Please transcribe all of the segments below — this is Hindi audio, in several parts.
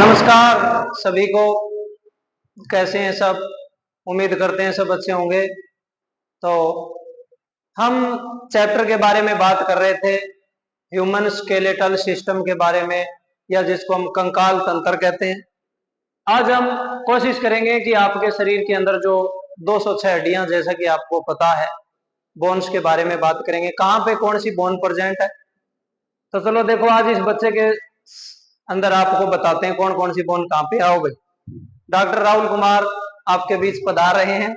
नमस्कार सभी को। कैसे हैं सब? उम्मीद करते हैं सब अच्छे होंगे। तो हम चैप्टर के बारे में बात कर रहे थे, ह्यूमन स्केलेटल सिस्टम के बारे में, या जिसको हम कंकाल तंत्र कहते हैं। आज हम कोशिश करेंगे कि आपके शरीर के अंदर जो 206 हड्डियां, जैसा कि आपको पता है, बोन्स के बारे में बात करेंगे। कहाँ पे कौन सी बोन प्रेजेंट है, तो चलो देखो आज इस बच्चे के अंदर आपको बताते हैं कौन कौन सी बोन कहाँ पे। आओ भाई, डॉक्टर राहुल कुमार आपके बीच पधार रहे हैं।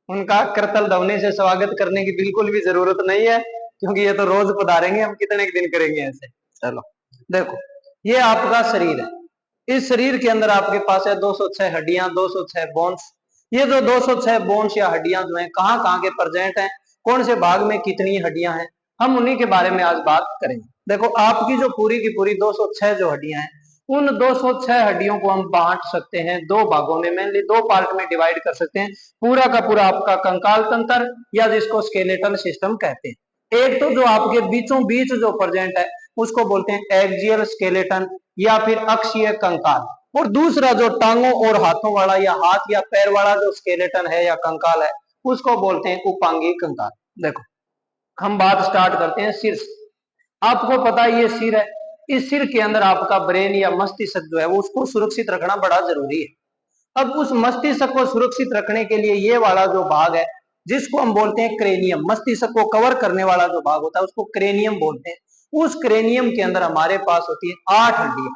उनका करतल ध्वनि से स्वागत करने की बिल्कुल भी जरूरत नहीं है, क्योंकि ये तो रोज पधारेंगे, हम कितने दिन करेंगे ऐसे। चलो देखो, ये आपका शरीर है। इस शरीर के अंदर आपके पास है 206 हड्डियां, 206 बोन्स। ये जो 206 बोन्स या हड्डियां जो है कहाँ के प्रेजेंट हैं, कौन से भाग में कितनी हड्डियां हैं, हम उन्हीं के बारे में आज बात करेंगे। देखो, आपकी जो पूरी की पूरी 206 जो हड्डियां हैं, उन 206 हड्डियों को हम बांट सकते हैं दो भागों में, मेनली दो पार्ट में डिवाइड कर सकते हैं। पूरा का पूरा आपका कंकाल तंत्र, या जिसको स्केलेटल सिस्टम कहते हैं। एक तो जो आपके बीचों बीच जो प्रेजेंट है उसको बोलते हैं एक्सियल स्केलेटन या फिर अक्षीय कंकाल, और दूसरा जो टांगों और हाथों वाला या हाथ या पैर वाला जो स्केलेटन है या कंकाल है उसको बोलते हैं उपांगी कंकाल। देखो, हम बात स्टार्ट करते हैं सिर से। आपको पता है ये सिर है, इस सिर के अंदर आपका ब्रेन या मस्तिष्क जो है वो उसको सुरक्षित रखना बड़ा जरूरी है। अब उस मस्तिष्क को सुरक्षित रखने के लिए ये वाला जो भाग है जिसको हम बोलते हैं क्रेनियम, मस्तिष्क को कवर करने वाला जो भाग होता है उसको क्रेनियम बोलते हैं। उस क्रेनियम के अंदर हमारे पास होती है 8 हड्डियां।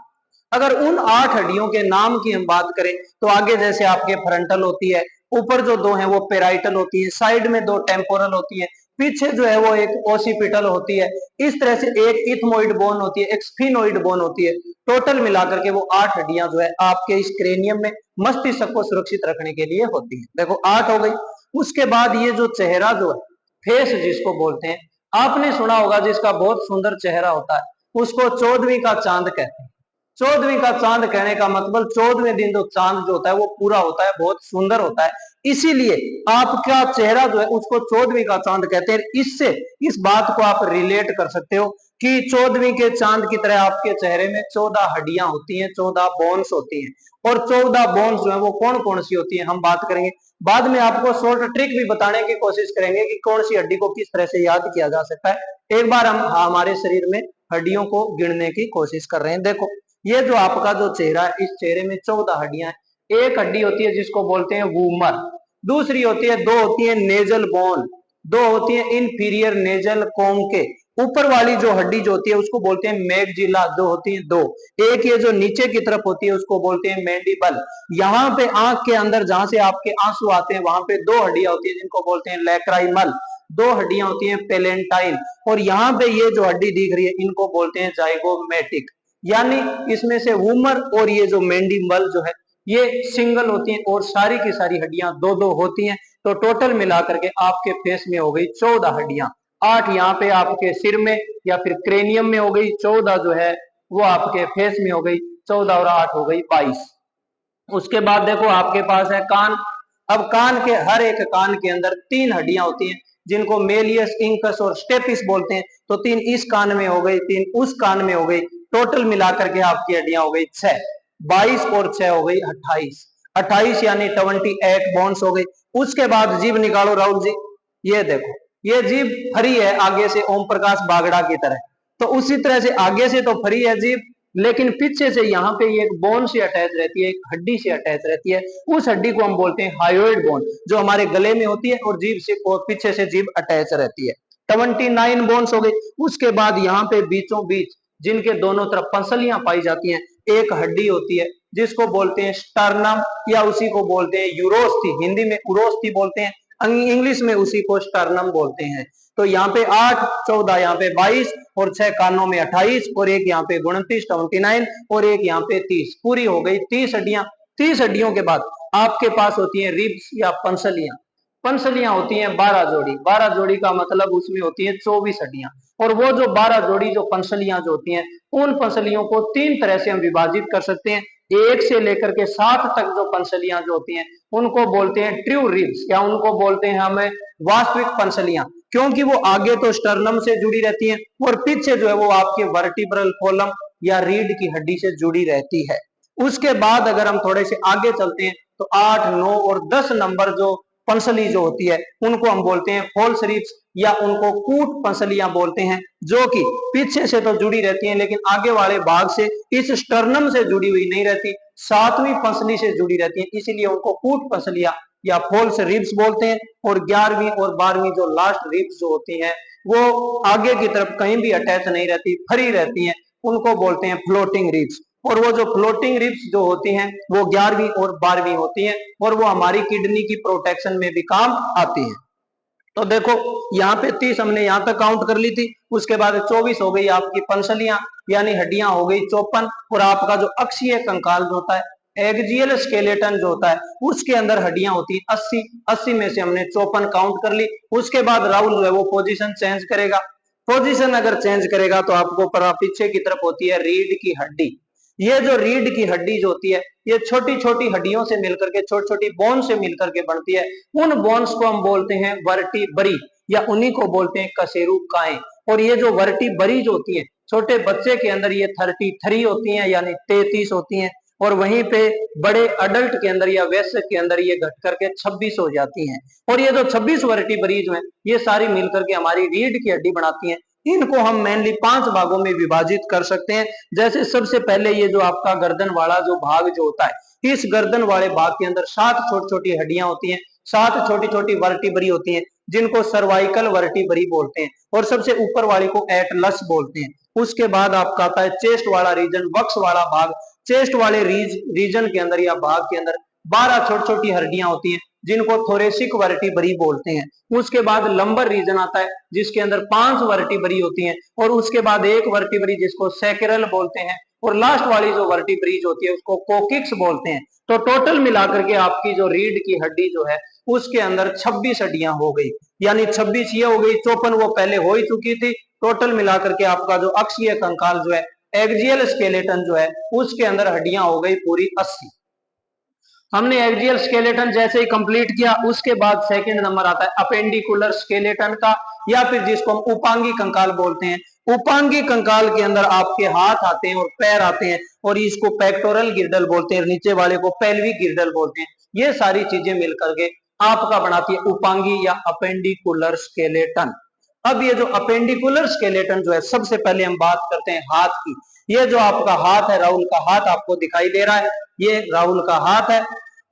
अगर उन 8 हड्डियों के नाम की हम बात करें तो आगे जैसे आपके फ्रंटल होती है, ऊपर जो दो है वो पेराइटल होती है, साइड में दो टेम्पोरल होती है, पीछे जो है वो एक ओसिपिटल होती है। इस तरह से एक इथमोइड बोन होती है, एक स्फिनोइड बोन होती है। टोटल मिलाकर के वो 8 हड्डियां जो है आपके इस क्रेनियम में मस्तिष्क को सुरक्षित रखने के लिए होती है। देखो 8 हो गई। उसके बाद ये जो चेहरा जो है, फेस जिसको बोलते हैं, आपने सुना होगा जिसका बहुत सुंदर चेहरा होता है उसको 14वीं का चांद कहते हैं। 14वीं का चांद कहने का मतलब 14वें दिन जो चांद जो होता है वो पूरा होता है, बहुत सुंदर होता है। इसीलिए आपका चेहरा जो है उसको 14वीं का चांद कहते हैं। इससे इस बात को आप रिलेट कर सकते हो कि 14वीं के चांद की तरह आपके चेहरे में 14 हड्डियां होती हैं, 14 बोन्स होती हैं। और 14 बोन्स जो है वो कौन कौन सी होती है हम बात करेंगे। बाद में आपको शॉर्ट ट्रिक भी बताने की कोशिश करेंगे कि कौन सी हड्डी को किस तरह से याद किया जा सकता है। एक बार हम हमारे शरीर में हड्डियों को गिनने की कोशिश कर रहे हैं। देखो, ये जो आपका जो चेहरा है, इस चेहरे में 14 हड्डियां हैं। एक हड्डी होती है जिसको बोलते हैं वूमर, दूसरी होती है, दो होती है नेजल बोन, दो होती है इंफीरियर नेजल कोंके। ऊपर वाली जो हड्डी जो होती है उसको बोलते हैं मैगजिला, जो होती है दो। एक ये जो नीचे की तरफ होती है उसको बोलते हैं मैंडिबल। यहाँ पे आंख के अंदर जहां से आपके आंसू आते हैं वहां पे दो हड्डियां होती है जिनको बोलते हैं लैक्राइमल, दो हड्डियां होती हैं पेलेंटाइन। और यहाँ पे ये जो हड्डी दिख रही है इनको बोलते हैं जाइगोमेटिक। यानी इसमें से वूमर और ये जो मैंडिबल जो है ये सिंगल होती हैं, और सारी की सारी हड्डियां दो दो होती हैं। तो टोटल मिलाकर के आपके फेस में हो गई 14 हड्डियां। 8 यहाँ पे आपके सिर में या फिर क्रेनियम में हो गई, 14 जो है वो आपके फेस में हो गई, 14 और 8 हो गई 22। उसके बाद देखो आपके पास है कान। अब कान के हर एक कान के अंदर 3 हड्डियां होती हैं जिनको मेलियस, इंकस और स्टेपिस बोलते हैं। तो 3 इस कान में हो गई, 3 उस कान में हो गई। टोटल मिलाकर के आपकी हड्डियां हो गई 6। 22 और 6 हो गई 28। 28 यानी 28 बोन्स हो गई। उसके बाद जीभ निकालो राहुल जी। ये देखो, ये जीभ फ्री है आगे से ओम प्रकाश बागड़ा की तरह। तो उसी तरह से आगे से तो फ्री है जीभ, लेकिन पीछे से यहाँ पे ये एक बोन से अटैच रहती है, एक हड्डी से अटैच रहती है। उस हड्डी को हम बोलते हैं हायोइड बोन, जो हमारे गले में होती है और जीभ से और पीछे से जीभ अटैच रहती है। 29 बोन्स हो गई। उसके बाद यहाँ पे बीचों बीच जिनके दोनों तरफ पंसलियां पाई जाती हैं, एक हड्डी होती है जिसको बोलते हैं स्टर्नम, या उसी को बोलते हैं यूरोस्थी, हिंदी में उरोस्थी बोलते हैं, इंग्लिश में उसी को स्टर्नम बोलते हैं। तो यहाँ पे 8, 14 यहाँ पे 22 और 6 कानों में 28 और एक यहाँ पे 29, 29 और एक यहाँ पे 30, पूरी हो गई 30 हड्डियां। 30 हड्डियों के बाद आपके पास होती है रिब्स या पंसलियां। पंसलियां होती हैं 12 जोड़ी। 12 जोड़ी का मतलब उसमें होती है 24 हड्डियां। और वो जो 12 जोड़ी जो पंसलियां जो होती हैं, उन पंसलियों को 3 तरह से हम विभाजित कर सकते हैं। 1 से लेकर के 7 तक जो पंसलियां जो होती हैं उनको बोलते हैं ट्रू रिब्स, या उनको बोलते हैं हमें वास्तविक पंसलियां, क्योंकि वो आगे तो स्टर्नम से जुड़ी रहती हैं और पीछे जो है वो आपके वर्टिब्रल कॉलम या रीढ़ की हड्डी से जुड़ी रहती है। उसके बाद अगर हम थोड़े से आगे चलते हैं तो 8, 9 और 10 नंबर जो पंसली जो होती है उनको हम बोलते हैं फॉल्स रिब्स या उनको कूट पंसलियां बोलते हैं, जो कि पीछे से तो जुड़ी रहती हैं लेकिन आगे वाले भाग से इस स्टर्नम से जुड़ी हुई नहीं रहती, 7वीं पंसली से जुड़ी रहती है, इसीलिए उनको कूट पंसलियां या फॉल्स रिब्स बोलते हैं। और 11वीं और 12वीं जो लास्ट रिब्स जो होती हैं वो आगे की तरफ कहीं भी अटैच नहीं रहती, फ्री रहती हैं, उनको बोलते हैं फ्लोटिंग रिब्स। और वो जो फ्लोटिंग रिब्स जो होती हैं वो 11वीं और 12वीं होती हैं और वो हमारी किडनी की प्रोटेक्शन में भी काम आती है। तो देखो यहाँ पे 30 हमने यहाँ तक काउंट कर ली थी, उसके बाद 24 हो गई आपकी पंसलियां यानी हड्डियां हो गई 54, और आपका जो अक्षीय कंकाल जो होता है एक्सियल स्केलेटन जो होता है उसके अंदर हड्डियां होती है 80, 80 में से हमने 54 काउंट कर ली। उसके बाद राहुल जो है वो पोजीशन चेंज करेगा, पोजीशन अगर चेंज करेगा तो आपको पीछे की तरफ होती है रीढ़ की हड्डी। ये जो रीढ़ की हड्डी जो होती है ये छोटी छोटी हड्डियों से मिलकर के, छोटी छोटी बोन से मिलकर के बनती है, उन बोन्स को हम बोलते हैं वर्टिब्री या उन्हीं को बोलते हैं कशेरुकाएं। और ये जो वर्टिब्री जो होती है छोटे बच्चे के अंदर ये 33 होती हैं यानी 33 होती हैं, और वहीं पे बड़े अडल्ट के अंदर या वयस्क के अंदर ये घट करके 26 हो जाती हैं। और ये जो 26 वर्टिब्री जो है ये सारी मिलकर के हमारी रीढ़ की हड्डी बनाती हैं। इनको हम मेनली 5 भागों में विभाजित कर सकते हैं। जैसे सबसे पहले ये जो आपका गर्दन वाला जो भाग जो होता है, इस गर्दन वाले भाग के अंदर 7 छोटी छोटी हड्डियां होती हैं, 7 छोटी छोटी वर्टिब्री होती हैं जिनको सर्वाइकल वर्टिब्री बोलते हैं, और सबसे ऊपर वाली को एटलस बोलते हैं। उसके बाद आपका आता है चेस्ट वाला रीजन, वक्स वाला भाग। चेस्ट वाले रीजन के अंदर या भाग के अंदर 12 छोटी छोटी हड्डियां होती हैं जिनको थोरेसिक वर्टिब्री बोलते हैं। उसके बाद लंबर रीजन आता है जिसके अंदर 5 वर्टिब्री होती हैं, और उसके बाद एक वर्टिब्री जिसको सैक्रल बोलते हैं, और लास्ट वाली जो वर्टिब्री होती है उसको कोकिक्स बोलते हैं। तो टोटल मिलाकर के आपकी जो रीढ़ की हड्डी जो है उसके अंदर 26 हड्डियां हो गई, यानी 26 ये हो गई, 54 वो पहले हो ही चुकी थी। टोटल मिलाकर के आपका जो अक्षीय कंकाल जो है एक्सियल स्केलेटन जो है उसके अंदर हड्डियां हो गई पूरी 80। हमने एक्सियल स्केलेटन जैसे ही कंप्लीट किया उसके बाद सेकंड नंबर आता है अपेंडिकुलर स्केलेटन का, या फिर जिसको हम उपांगी कंकाल बोलते हैं। उपांगी कंकाल के अंदर आपके हाथ आते हैं और पैर आते हैं, और इसको पेक्टोरल गिर्डल बोलते हैं, नीचे वाले को पेल्विक गिर्डल बोलते हैं। ये सारी चीजें मिलकर के आपका बनाती है उपांगी या अपेंडिकुलर स्केलेटन। अब ये जो अपेंडिकुलर स्केलेटन जो है सबसे पहले हम बात करते हैं हाथ की। ये जो आपका हाथ है, राहुल का हाथ आपको दिखाई दे रहा है, ये राहुल का हाथ है।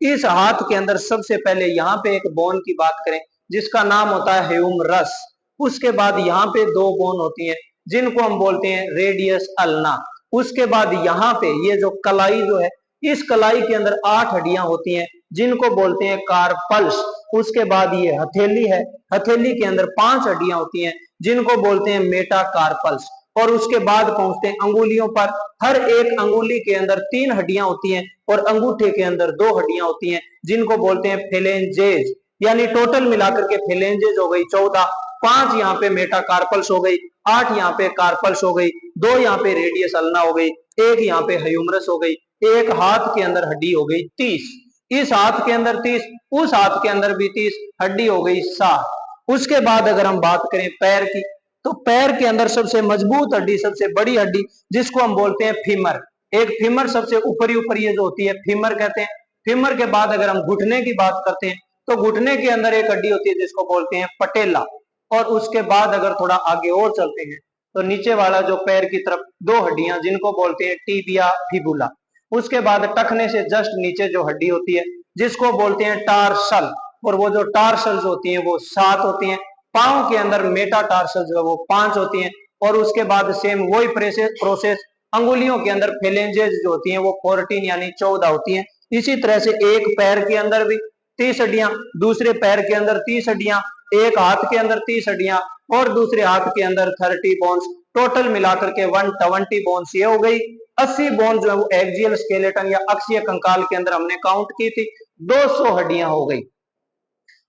इस हाथ के अंदर सबसे पहले यहाँ पे एक बोन की बात करें जिसका नाम होता है ह्यूमरस। उसके बाद यहाँ पे 2 बोन होती हैं जिनको हम बोलते हैं रेडियस अल्ना। उसके बाद यहाँ पे ये जो कलाई जो है इस कलाई के अंदर 8 हड्डियां होती हैं जिनको बोलते हैं कार्पल्स। उसके बाद ये हथेली है, हथेली के अंदर 5 हड्डियां होती हैं जिनको बोलते हैं मेटाकार्पल्स। और उसके बाद पहुंचते हैं अंगुलियों पर। हर एक अंगुली के अंदर 3 हड्डियां होती हैं और अंगूठे के अंदर 2 हड्डियां होती हैं जिनको बोलते हैं फेलेंजेज। यानी टोटल मिलाकर के फेलेंजेज हो गई 14, 5 यहाँ पे मेटाकार्पल्स हो गई, 8 यहाँ पे कार्पल्स हो गई, 2 यहाँ पे रेडियस अल्ना हो गई, 1 यहाँ पे ह्यूमरस हो गई, एक हाथ के अंदर हड्डी हो गई 30। इस हाथ के अंदर 30, उस हाथ के अंदर भी 30, हड्डी हो गई 60। उसके बाद अगर हम बात करें पैर की, तो पैर के अंदर सबसे मजबूत हड्डी, सबसे बड़ी हड्डी जिसको हम बोलते हैं फीमर। एक फीमर सबसे ऊपरी ऊपर ये जो होती है फीमर कहते हैं। फीमर के बाद अगर हम घुटने की बात करते हैं तो घुटने के अंदर एक हड्डी होती है जिसको बोलते हैं पटेला। और उसके बाद अगर थोड़ा आगे और चलते हैं तो नीचे वाला जो पैर की तरफ 2 हड्डियां जिनको बोलते हैं टीबिया फिबुला। उसके बाद टखने से जस्ट नीचे जो हड्डी होती है जिसको बोलते हैं टार्सल, और वो जो टार्सल होती है वो 7 होती हैं। पांव के अंदर मेटाटार्सल जो है वो 5 होती हैं। और उसके बाद सेम वही प्रोसेस अंगुलियों के अंदर फेलेंजेस जो होती हैं वो 14 यानी 14 होती हैं। इसी तरह से एक पैर के अंदर भी 30 हड्डियां, दूसरे पैर के अंदर 30 हड्डियां, एक हाथ के अंदर 30 हड्डियां और दूसरे हाथ के अंदर 30 बोन्स। टोटल मिलाकर के 120 बोन्स ये हो गई। 80 बोन जो है वो एक्सियल स्केलेटन या अक्षीय कंकाल के अंदर हमने काउंट की थी, 200 हड्डियां हो गई।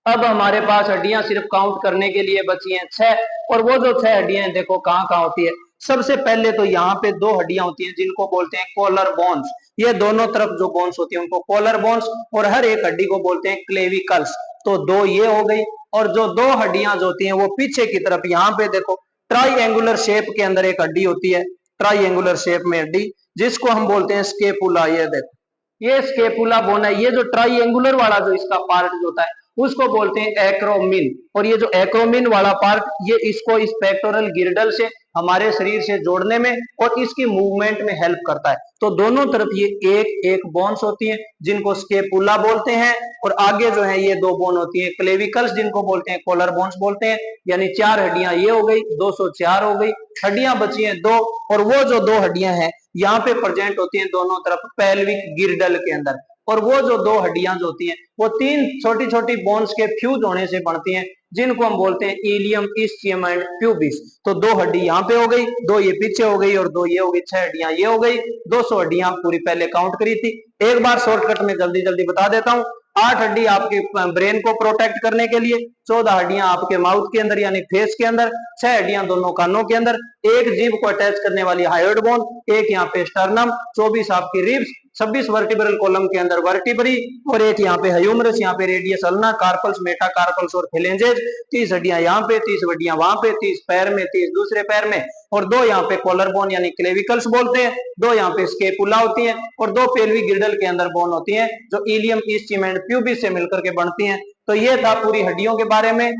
अब हमारे पास हड्डियां सिर्फ काउंट करने के लिए बची हैं 6, और वो जो 6 हड्डियां हैं देखो कहाँ कहाँ होती है। सबसे पहले तो यहाँ पे 2 हड्डियां होती हैं जिनको बोलते हैं कॉलर बोन्स। ये दोनों तरफ जो बोन्स होती है उनको कॉलर बोन्स, और हर एक हड्डी को बोलते हैं क्लेविकल्स। तो 2 ये हो गई। और जो 2 हड्डियां जो होती हैं वो पीछे की तरफ यहाँ पे देखो ट्राई एंगुलर शेप के अंदर एक हड्डी होती है, ट्राई एंगुलर शेप में हड्डी जिसको हम बोलते हैं स्केपुला। ये देखो, ये स्केपुला बोन है। ये जो ट्राइएंगुलर वाला जो इसका पार्ट जो होता है उसको बोलते हैं एक्रोमिन। और ये जो एक्रोमिन वाला पार्ट, ये इसको इस पेक्टोरल गिर्डल से हमारे शरीर से जोड़ने में और इसकी मूवमेंट में हेल्प करता है। तो दोनों तरफ ये एक एक बोन्स होती हैं जिनको स्केपुला बोलते हैं, और आगे जो है ये दो बोन होती हैं क्लेविकल्स, जिनको बोलते हैं कॉलर बोन्स बोलते हैं। यानी 4 हड्डियां ये हो गई, 204 हो गई, हड्डियां बची हैं 2, और वो जो 2 हड्डियां हैं यहाँ पे प्रेजेंट होती हैं दोनों तरफ पेल्विक गिर्डल के अंदर। और वो जो 2 हड्डियां जो होती हैं वो 3 छोटी छोटी बोन्स के फ्यूज होने से बनती हैं, जिनको हम बोलते हैं इलियम, इस्चियम एंड प्यूबिस। तो 2 हड्डी यहाँ पे हो गई, 2 ये पीछे हो गई और 2 ये हो गई, 6 हड्डियां ये हो गई। 200 हड्डियां पूरी पहले काउंट करी थी। एक बार शॉर्टकट में जल्दी जल्दी बता देता हूँ। 8 हड्डी आपके ब्रेन को प्रोटेक्ट करने के लिए, 14 हड्डियां आपके माउथ के अंदर यानी फेस के अंदर, 6 हड्डियां दोनों कानों के अंदर, एक जीभ को अटैच करने वाली हायोइड बोन, एक यहाँ पे स्टर्नम, 24 आपकी रिब्स, 26 वर्टिब्रल कॉलम के अंदर वर्टिब्री, और एक यहाँ पे ह्यूमरस, यहाँ पे रेडियस अल्ना, कार्पल्स, मेटाकार्पल्स और फेलेंजेज। 30 हड्डियां यहाँ पे, 30 हड्डियां वहां पे, 30 पैर में, 30 दूसरे पैर में, और 2 यहाँ पे कॉलर बोन यानी क्लेविकल्स बोलते हैं, 2 यहाँ पे स्केपुला होती हैं, और 2 पेल्विक गिर्डल के अंदर बोन होती हैं जो इलियम, इस्चियम एंड प्यूबिस से मिलकर के बनती हैं। तो ये था पूरी हड्डियों के बारे में।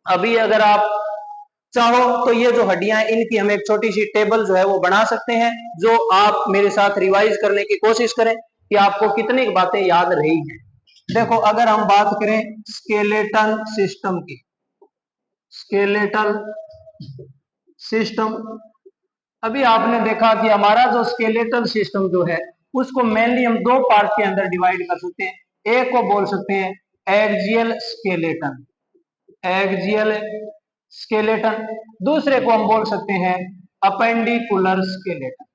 अभी अगर आप चाहो तो ये जो हड्डियां हैं इनकी हम एक छोटी सी टेबल जो है वो बना सकते हैं, जो आप मेरे साथ रिवाइज करने की कोशिश करें कि आपको कितनी बातें याद रही हैं। देखो, अगर हम बात करें स्केलेटल सिस्टम की, स्केलेटल सिस्टम, अभी आपने देखा कि हमारा जो स्केलेटल सिस्टम जो है उसको मेनली हम 2 पार्ट के अंदर डिवाइड कर सकते हैं। एक को बोल सकते हैं एक्सियल स्केलेटन, एक्सियल स्केलेटन, दूसरे को हम बोल सकते हैं अपेंडिकुलर स्केलेटन,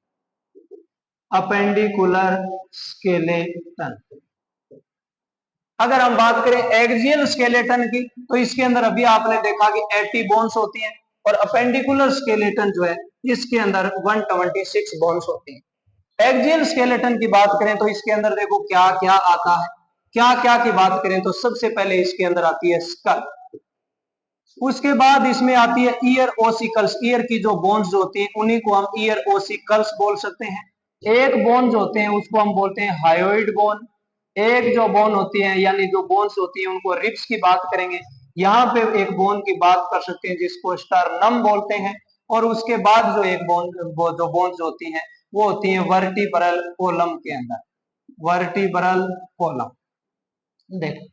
अपेंडिकुलर स्केलेटन। अगर हम बात करें एक्सियल स्केलेटन की, तो इसके अंदर अभी आपने देखा कि 80 बोन्स होती हैं, और अपेंडिकुलर स्केलेटन जो है इसके अंदर 126 बोन्स होती हैं। एक्सियल स्केलेटन की बात करें तो इसके अंदर देखो क्या क्या आता है। क्या क्या की बात करें तो सबसे पहले इसके अंदर आती है स्कल, उसके बाद इसमें आती है ईयर ओसिकल्स, ईयर की जो बोन्स जो होती हैं उन्हीं को हम ईयर ओसिकल्स बोल सकते हैं। एक बोन जो होते हैं उसको हम बोलते हैं हायोइड बोन। एक जो बोन होती है यानी जो बोन्स होती है उनको रिब्स की बात करेंगे। यहाँ पे एक बोन की बात कर सकते हैं जिसको स्टर्नम बोलते हैं। और उसके बाद जो एक बोन, जो बोन्स होती हैं वो होती है वर्टिब्रल कॉलम के अंदर, वर्टिब्रल कॉलम। देखो,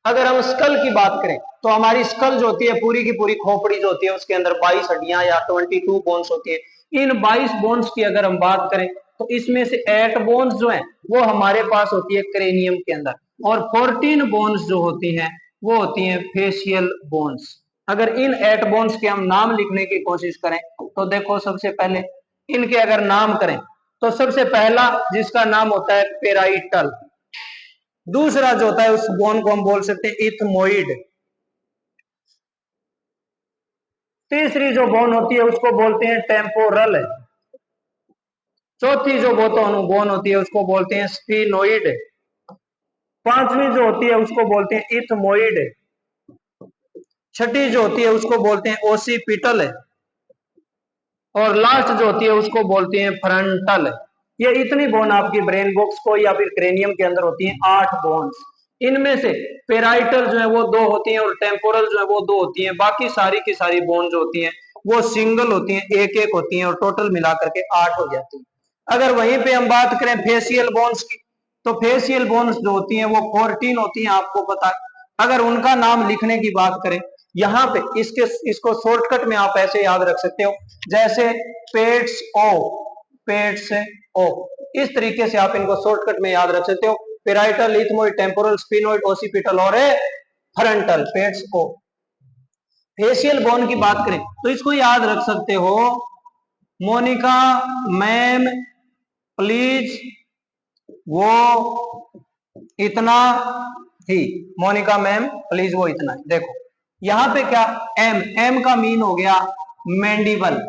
अगर हम स्कल की बात करें तो हमारी स्कल जो होती है पूरी की पूरी खोपड़ी जो होती है उसके अंदर 22 हड्डियां या 22 बोन्स होती है। इन 22 बोन्स की अगर हम बात करें तो इसमें से 8 बोन्स जो है वो हमारे पास होती है क्रेनियम के अंदर, और 14 बोन्स जो होती हैं वो होती हैं फेशियल बोन्स। अगर इन 8 बोन्स के हम नाम लिखने की कोशिश करें तो देखो, सबसे पहले इनके अगर नाम करें तो सबसे पहला जिसका नाम होता है पेराइटल, दूसरा जो होता है उस बोन को हम बोल सकते हैं इथमोइड, तीसरी जो बोन होती है उसको बोलते हैं टेम्पोरल, चौथी जो बोन होती है उसको बोलते हैं स्फिनोइड, पांचवी जो होती है उसको बोलते हैं इथमोइड, छठी जो होती है उसको बोलते हैं ओसिपिटल, और लास्ट जो होती है उसको बोलते हैं फ्रंटल। ये इतनी बोन आपकी ब्रेन बॉक्स को या फिर क्रेनियम के अंदर होती हैं, 8 बोन्स। इनमें से पेराइटल जो है वो 2 होती हैं और टेम्पोरल जो है वो 2 होती हैं। बाकी सारी की सारी बोन जो होती हैं वो सिंगल होती हैं, एक एक होती हैं, और टोटल मिलाकर के 8 हो जाती है। अगर वहीं पे हम बात करें फेशियल बोन्स की, तो फेशियल बोन्स जो होती हैं वो 14 होती हैं, आपको पता है। अगर उनका नाम लिखने की बात करें, यहाँ पे इसको शॉर्टकट में आप ऐसे याद रख सकते हो, जैसे पेट्स ओ, पेट्स ओ, इस तरीके से आप इनको शॉर्टकट में याद रख सकते हो। Parietal, ethmoid, temporal, sphenoid, occipital और फ्रंटल, पेट्स ओ। फेशियल बोन की बात करें तो इसको याद रख सकते हो, मोनिका मैम प्लीज वो इतना ही, मोनिका मैम प्लीज वो इतना ही। देखो यहाँ पे क्या, एम, एम का मीन हो गया मैंडिबल,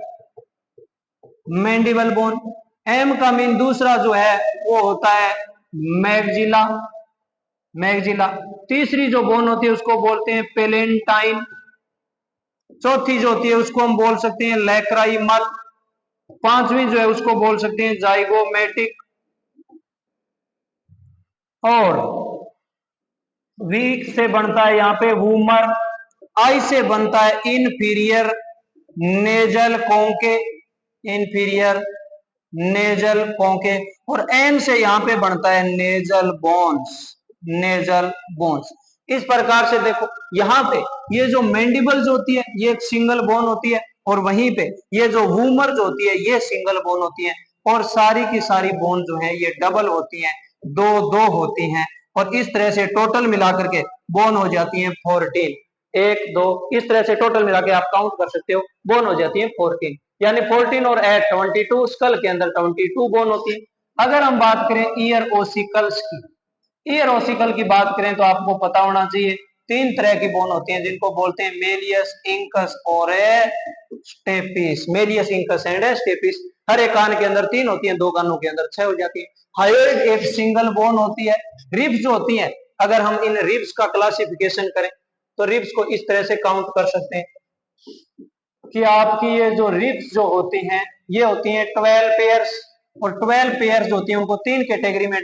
मैंडिबल बोन। एम का मीन दूसरा जो है वो होता है मैग्जिला, मैग्जिला। तीसरी जो बोन होती है उसको बोलते हैं पेलेंटाइन। चौथी जो होती है उसको हम बोल सकते हैं लैक्राइमल। पांचवी जो है उसको बोल सकते हैं जाइगोमेटिक, और वी से बनता है यहाँ पे वूमर, आई से बनता है इंफीरियर नेजल कोंके, इंफीरियर नेजल कोंके, और एन से यहाँ पे बनता है नेजल बोन्स, नेजल बोन्स। इस प्रकार से देखो यहाँ पे ये जो मैंडिबल जो होती है ये एक सिंगल बोन होती है, और वहीं पे ये जो वूमर जो होती है ये सिंगल बोन होती है, और सारी की सारी बोन जो है ये डबल होती हैं, दो दो होती हैं, और इस तरह से टोटल मिलाकर के बोन हो जाती है 14, एक दो, इस तरह से टोटल मिला के आप काउंट कर सकते हो, बोन हो जाती है 14, यानी 14 और 8 22, स्कल के अंदर 22 बोन होती है। अगर हम बात करें ईयर ओसिकल्स की, ईयर ओसिकल की बात करें तो आपको पता होना चाहिए तीन तरह की बोन होती हैं, जिनको बोलते हैं मेलियस, इंकस और stapes, malleus, incus and stapes. हर एक कान के अंदर तीन होती हैं, दो कानों के अंदर छह हो जाती है। हायोइड एक सिंगल बोन होती है। रिब्स जो होती हैं, अगर हम इन रिब्स का क्लासिफिकेशन करें तो रिब्स को इस तरह से काउंट कर सकते हैं कि आपकी ये जो रिब्स जो होती हैं ये होती हैं 12 पेयर्स, और 12 पेयर्स होती हैं उनको तीन कैटेगरी में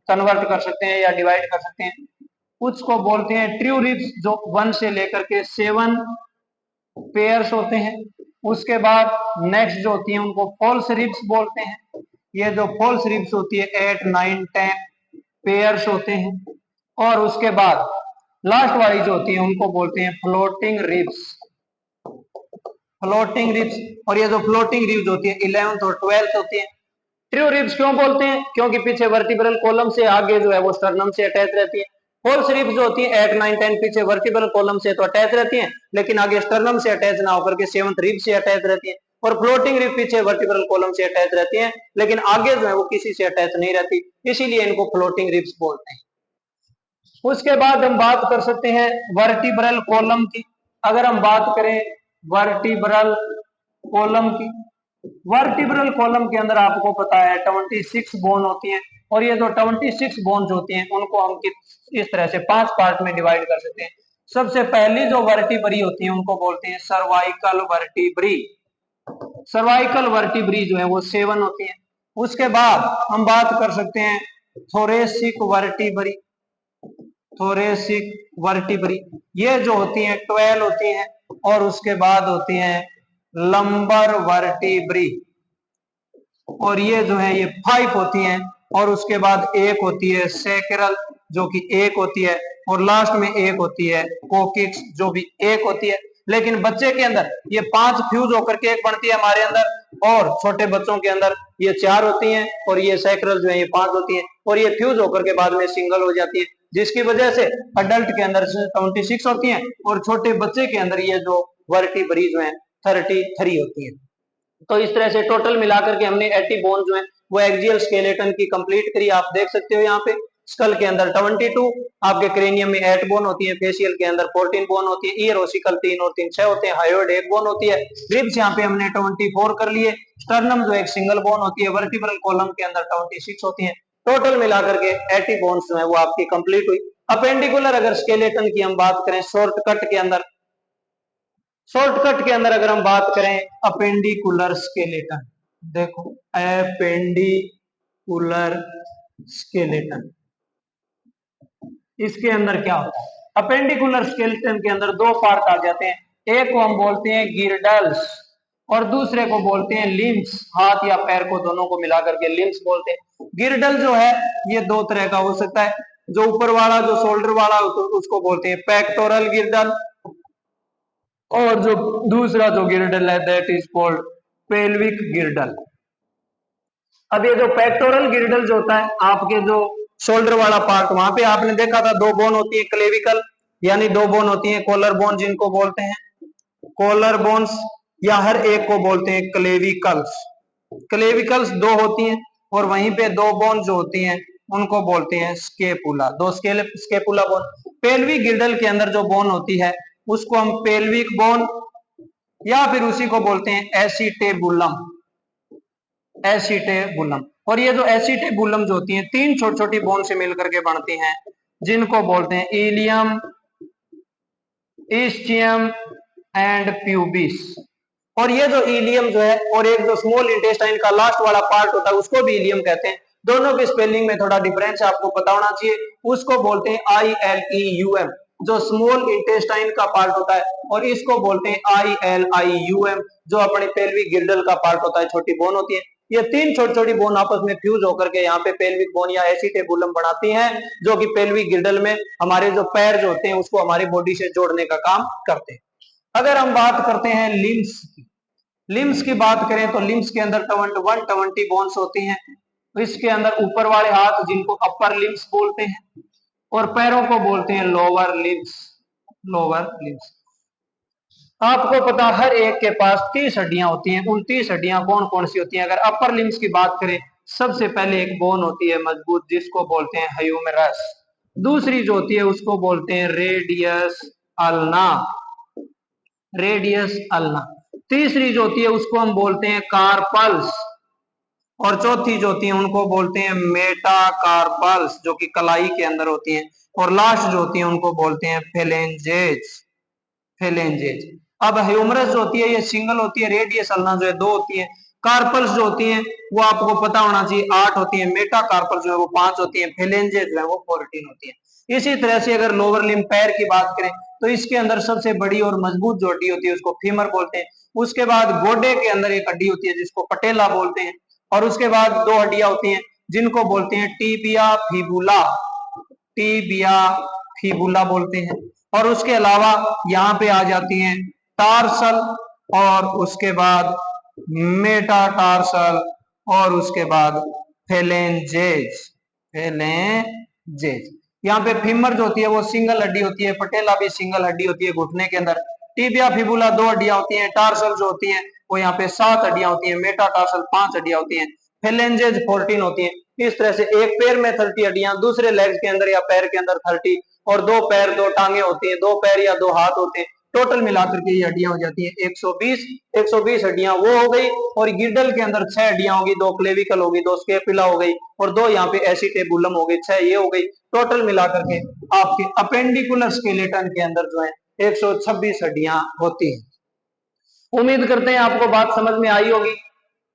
कन्वर्ट कर सकते हैं या डिवाइड कर सकते हैं। कुछ को बोलते हैं ट्रू रिब्स जो 1 से लेकर के 7 पेयर्स होते हैं। उसके बाद नेक्स्ट जो होती है उनको फॉल्स रिब्स बोलते हैं। ये जो फॉल्स रिब्स होती है 8 9 10 पेयर्स होते हैं। और उसके बाद लास्ट वाली जो होती है उनको बोलते हैं फ्लोटिंग रिब्स, फ्लोटिंग रिब्स। और ये जो फ्लोटिंग रिब्स होती है 11th और 12th होती है। ट्रू रिब्स क्यों बोलते हैं? क्योंकि पीछे वर्टिब्रल कॉलम से आगे जो है वो स्टर्नम से अटैच रहती है। फॉल्स रिब्स जो होती है 8 9 10 पीछे वर्टिब्रल कॉलम से तो अटैच रहती हैं, लेकिन आगे स्टर्नम से अटैच ना होकर के 7th रिब से अटैच रहती है। और फ्लोटिंग रिब पीछे वर्टिब्रल कॉलम से अटैच रहती है, लेकिन आगे जो है वो किसी से अटैच नहीं रहती, इसीलिए इनको फ्लोटिंग रिब्स बोलते हैं। उसके बाद हम बात कर सकते हैं वर्टिब्रल कॉलम की। अगर हम बात करें वर्टिब्रल कॉलम की, वर्टिब्रल कॉलम के अंदर आपको पता है 26 बोन होती हैं, और ये जो 26 बोन्स होती हैं उनको हम इस तरह से 5 पार्ट में डिवाइड कर सकते हैं। सबसे पहली जो वर्टिब्री होती है उनको बोलते हैं सर्वाइकल वर्टिब्री, सर्वाइकल वर्टिब्री जो है वो 7 होती है। उसके बाद हम बात कर सकते हैं थोरेसिक वर्टिब्री, थोरेसिक वर्टिब्री ये जो होती हैं 12 होती हैं। और उसके बाद होती हैं लंबर वर्टिब्री, और ये जो है ये 5 होती हैं। और उसके बाद एक होती है सैक्रल जो कि एक होती है, और लास्ट में एक होती है कोकिक्स जो भी एक होती है। लेकिन बच्चे के अंदर ये 5 फ्यूज होकर के एक बनती है हमारे अंदर, और छोटे बच्चों के अंदर ये 4 होती हैं, और ये सैक्रल जो है ये 5 होती हैं, और ये फ्यूज होकर के बाद में सिंगल हो जाती है, जिसकी वजह से अडल्ट के अंदर 26 होती हैं, और छोटे बच्चे के अंदर ये जो वर्टिब्री जो है 33 होती है। तो इस तरह से टोटल मिलाकर के हमने 80 बोन जो है वो एक्सियल स्केलेटन की कंप्लीट करी। आप देख सकते हो यहाँ पे स्कल के अंदर 22, आपके क्रेनियम में 8 बोन होती है, फेशियल के अंदर 14 बोन होती है, ईयर ओसिकल 3 और 3 6 होते हैं, हायोइड 1 बोन होती है, रिब्स यहाँ पे हमने 24 कर लिए, स्टर्नम जो एक सिंगल बोन होती है, वर्टिब्रल कॉलम के अंदर 26 होती है। टोटल मिलाकर के 80 बोन्स जो है वो आपकी कंप्लीट हुई। अपेंडिकुलर अगर स्केलेटन की हम बात करें शॉर्टकट के अंदर, शॉर्टकट के अंदर अगर हम बात करें अपेंडिकुलर स्केलेटन, देखो अपेंडिकुलर स्केलेटन, इसके अंदर क्या होता है? अपेंडिकुलर स्केलेटन के अंदर दो पार्ट आ जाते हैं, एक को हम बोलते हैं गिरडल्स और दूसरे को बोलते हैं लिम्स, हाथ या पैर को दोनों को मिलाकर के लिम्स बोलते हैं। गिरडल जो है ये दो तरह का हो सकता है, जो ऊपर वाला जो शोल्डर वाला उसको बोलते हैं पेक्टोरल गिरडल, और जो दूसरा जो गिरडल है दैट इज कॉल्ड पेल्विक गिरडल। अब ये जो पेक्टोरल गिरडल जो होता है आपके जो शोल्डर वाला पार्ट, वहां पे आपने देखा था दो बोन होती है क्लेविकल, यानी दो बोन होती है कॉलर बोन जिनको बोलते हैं कॉलर बोन्स, या हर एक को बोलते हैं क्लेविकल्स। क्लेविकल्स दो होती हैं, और वहीं पे दो बोन जो होती हैं उनको बोलते हैं स्केपुला, दो स्केपुला बोन। पेल्विक गिरडल के अंदर जो बोन होती है उसको हम पेल्विक बोन या फिर उसी को बोलते हैं एसिटेबुलम, एसिटेबुलम। और ये जो एसिटेबुलम जो होती हैं तीन छोटी छोटी बोन से मिलकर के बनती हैं, जिनको बोलते हैं इलियम, इस्चियम एंड प्यूबिस, और ये जो इलियम जो है और एक जो स्मॉल इंटेस्टाइन का लास्ट वाला पार्ट होता है उसको भी इलियम कहते हैं। दोनों की स्पेलिंग में थोड़ा डिफरेंस है, आपको पता होना चाहिए। उसको बोलते हैं ILEUM, जो स्मॉल इंटेस्टाइन का पार्ट होता है, और इसको बोलते हैं ILIUM, जो अपने पेल्विक गिल्डल का पार्ट होता है, छोटी बोन होती है। ये तीन छोटी छोटी बोन आपस में फ्यूज होकर के यहाँ पे पेल्विक बोन या एसिटेबुलम बनाती हैं, जो कि पेल्विक गिल्डल में हमारे जो पैर जो होते हैं उसको हमारी बॉडी से जोड़ने का काम करते हैं। अगर हम बात करते हैं लिम्स की, लिम्स की बात करें तो लिम्स के अंदर 120 बोन्स होती हैं। इसके अंदर ऊपर वाले हाथ जिनको अपर लिम्स बोलते हैं और पैरों को बोलते हैं लोअर लिम्स, लोअर लिम्स। आपको पता हर एक के पास 30 हड्डियां होती हैं। उन 30 हड्डियां कौन कौन सी होती हैं? अगर अपर लिम्स की बात करें, सबसे पहले एक बोन होती है मजबूत जिसको बोलते हैं ह्यूमेरस। दूसरी जो होती है उसको बोलते हैं रेडियस अल्ना, रेडियस अल्ना। तीसरी जो होती है उसको हम बोलते हैं कार्पल्स, और चौथी जो होती है उनको बोलते हैं मेटाकार्पल्स, जो कि कलाई के अंदर होती हैं। और लास्ट जो होती है उनको बोलते हैं फेलेंजेज, फेलेंजेज। अब ह्यूमरस जो होती है ये सिंगल होती है, रेडियस अल्ना जो है 2 होती है। कार्पल्स जो होती हैं वो आपको पता होना चाहिए 8 होती है। मेटाकार्पल जो है वो 5 होती है। फेलेंजेज जो है वो 14 होती है। इसी तरह से अगर लोअर लिम्ब पैर की बात करें तो इसके अंदर सबसे बड़ी और मजबूत जो हड्डी होती है उसको फीमर बोलते हैं। उसके बाद गोडे के अंदर एक हड्डी होती है जिसको पटेला बोलते हैं, और उसके बाद 2 हड्डियां होती हैं जिनको बोलते हैं टीबिया फिबुला, टीबिया फिबुला बोलते हैं। और उसके अलावा यहाँ पे आ जाती हैं टार्सल, और उसके बाद मेटाटार्सल, और उसके बाद फेलेंजेज, फेलेंजेज। यहाँ पे फीमर जो होती है वो सिंगल हड्डी होती है, पटेला भी सिंगल हड्डी होती है घुटने के अंदर। टीबिया फिबुला 2 हड्डियां होती हैं। टार्सल जो होती है वो यहाँ पे 7 हड्डियां होती हैं। मेटाटार्सल 5 हड्डियां होती हैं। फेलेंजेज 14 होती हैं। इस तरह से एक पैर में 30 हड्डियां, दूसरे लेग के अंदर या पैर के अंदर 30, और 2 पैर 2 टांगे होती हैं, 2 पैर या 2 हाथ होते हैं। टोटल मिलाकर के ये हड्डियां हो जाती हैं 120। 120 हड्डियां वो हो गई, और गिडल के अंदर 6 हड्डियां होगी, 2 क्लेविकल होगी, 2 स्केपुला हो गई, और 2 यहाँ पे एसिटेबुलम हो गई, 6 ये हो गई। टोटल मिलाकर के आपके अपेंडिकुलर स्केलेटन के अंदर जो है 126 हड्डियां होती है। उम्मीद करते हैं आपको बात समझ में आई होगी।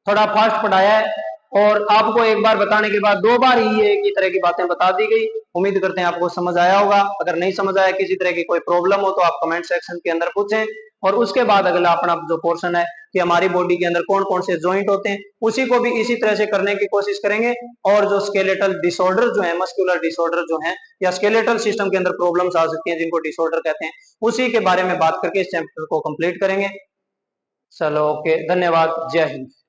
थोड़ा फास्ट पढ़ाया है, और आपको एक बार बताने के बाद 2 बार ही एक ही तरह की बातें बता दी गई। उम्मीद करते हैं आपको समझ आया होगा। अगर नहीं समझ आया, किसी तरह की कोई प्रॉब्लम हो तो आप कमेंट सेक्शन के अंदर पूछें। और उसके बाद अगला अपना जो पोर्शन है कि हमारी बॉडी के अंदर कौन कौन से जॉइंट होते हैं, उसी को भी इसी तरह से करने की कोशिश करेंगे। और जो स्केलेटल डिसऑर्डर जो है, मस्कुलर डिसऑर्डर जो है, या स्केलेटल सिस्टम के अंदर प्रॉब्लम्स आ सकती हैं जिनको डिसऑर्डर कहते हैं, उसी के बारे में बात करके इस चैप्टर को कंप्लीट करेंगे। चलो ओके, धन्यवाद, जय हिंद।